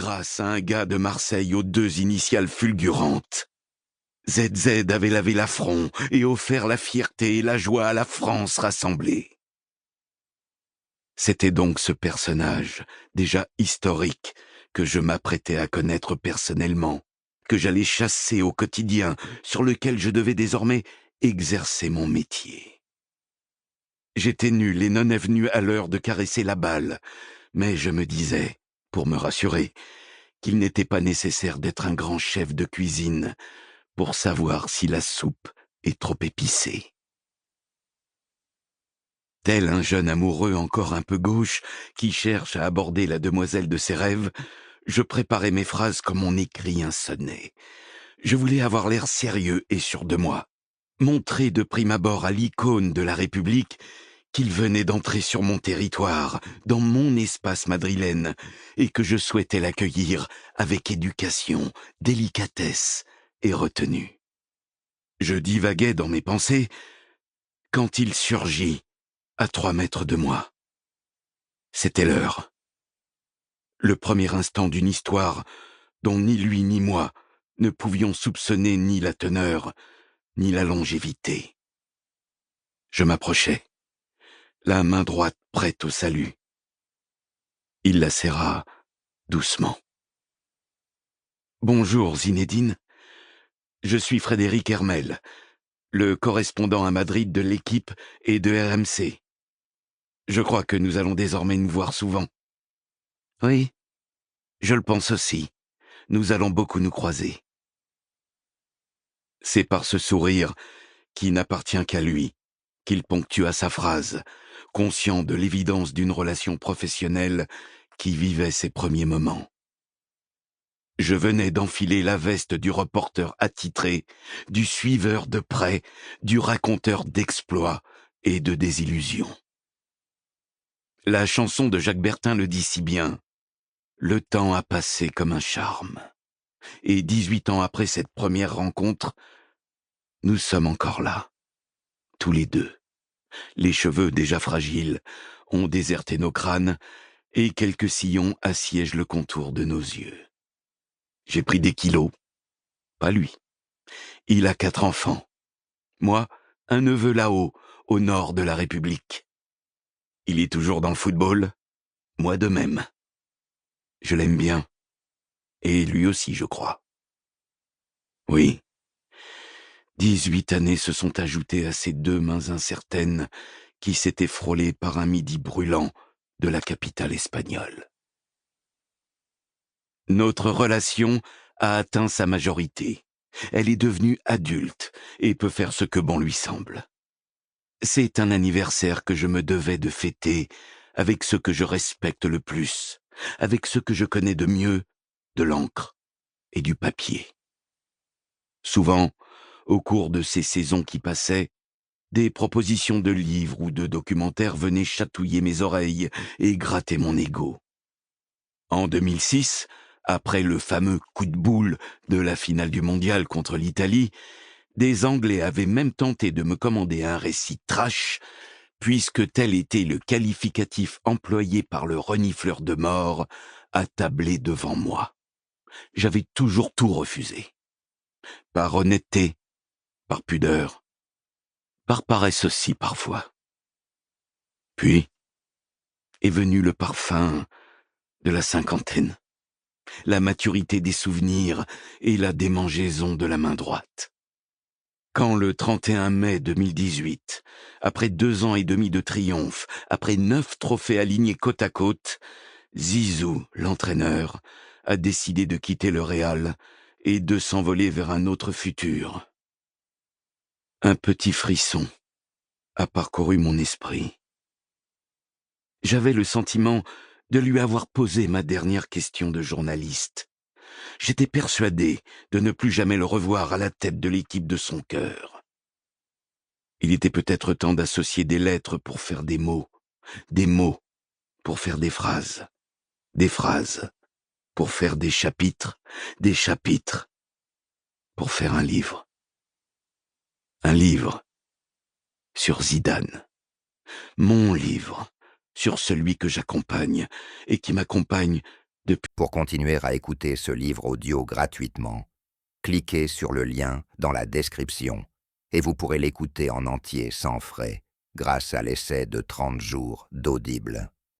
grâce à un gars de Marseille aux 2 initiales fulgurantes. ZZ avait lavé l'affront et offert la fierté et la joie à la France rassemblée. C'était donc ce personnage, déjà historique, que je m'apprêtais à connaître personnellement, que j'allais chasser au quotidien, sur lequel je devais désormais exercer mon métier. J'étais nul et non venu à l'heure de caresser la balle, mais je me disais, pour me rassurer, qu'il n'était pas nécessaire d'être un grand chef de cuisine pour savoir si la soupe est trop épicée. Tel un jeune amoureux encore un peu gauche qui cherche à aborder la demoiselle de ses rêves, je préparais mes phrases comme on écrit un sonnet. Je voulais avoir l'air sérieux et sûr de moi, montrer de prime abord à l'icône de la République qu'il venait d'entrer sur mon territoire, dans mon espace madrilène, et que je souhaitais l'accueillir avec éducation, délicatesse et retenue. Je divaguais dans mes pensées quand il surgit à 3 mètres de moi. C'était l'heure. Le premier instant d'une histoire dont ni lui ni moi ne pouvions soupçonner ni la teneur, ni la longévité. Je m'approchai, la main droite prête au salut. Il la serra doucement. « Bonjour Zinedine, je suis Frédéric Hermel, le correspondant à Madrid de l'équipe et de RMC. Je crois que nous allons désormais nous voir souvent. » « Oui, je le pense aussi. Nous allons beaucoup nous croiser. » C'est par ce sourire, qui n'appartient qu'à lui, qu'il ponctua sa phrase, conscient de l'évidence d'une relation professionnelle qui vivait ses premiers moments. Je venais d'enfiler la veste du reporter attitré, du suiveur de près, du raconteur d'exploits et de désillusions. La chanson de Jacques Bertin le dit si bien. Le temps a passé comme un charme. Et 18 ans après cette première rencontre, nous sommes encore là, tous les deux. Les cheveux déjà fragiles ont déserté nos crânes et quelques sillons assiègent le contour de nos yeux. J'ai pris des kilos, pas lui. Il a 4 enfants. Moi, un neveu là-haut, au nord de la République. Il est toujours dans le football, moi de même. Je l'aime bien, et lui aussi, je crois. Oui, 18 années se sont ajoutées à ces 2 mains incertaines qui s'étaient frôlées par un midi brûlant de la capitale espagnole. Notre relation a atteint sa majorité. Elle est devenue adulte et peut faire ce que bon lui semble. C'est un anniversaire que je me devais de fêter avec ceux que je respecte le plus, avec ceux que je connais de mieux, de l'encre et du papier. Souvent, au cours de ces saisons qui passaient, des propositions de livres ou de documentaires venaient chatouiller mes oreilles et gratter mon ego. En 2006, après le fameux coup de boule de la finale du mondial contre l'Italie, des Anglais avaient même tenté de me commander un récit trash, puisque tel était le qualificatif employé par le renifleur de mort attablé devant moi. J'avais toujours tout refusé. Par honnêteté, par pudeur, par paresse aussi parfois. Puis est venu le parfum de la cinquantaine, la maturité des souvenirs et la démangeaison de la main droite. Quand le 31 mai 2018, après 2 ans et demi de triomphe, après 9 trophées alignés côte à côte, Zizou, l'entraîneur, a décidé de quitter le Real et de s'envoler vers un autre futur. Un petit frisson a parcouru mon esprit. J'avais le sentiment de lui avoir posé ma dernière question de journaliste. J'étais persuadé de ne plus jamais le revoir à la tête de l'équipe de son cœur. Il était peut-être temps d'associer des lettres pour faire des mots pour faire des phrases pour faire des chapitres pour faire un livre. Un livre sur Zidane. Mon livre sur celui que j'accompagne et qui m'accompagne Depuis Pour continuer à écouter ce livre audio gratuitement, cliquez sur le lien dans la description et vous pourrez l'écouter en entier sans frais grâce à l'essai de 30 jours d'Audible.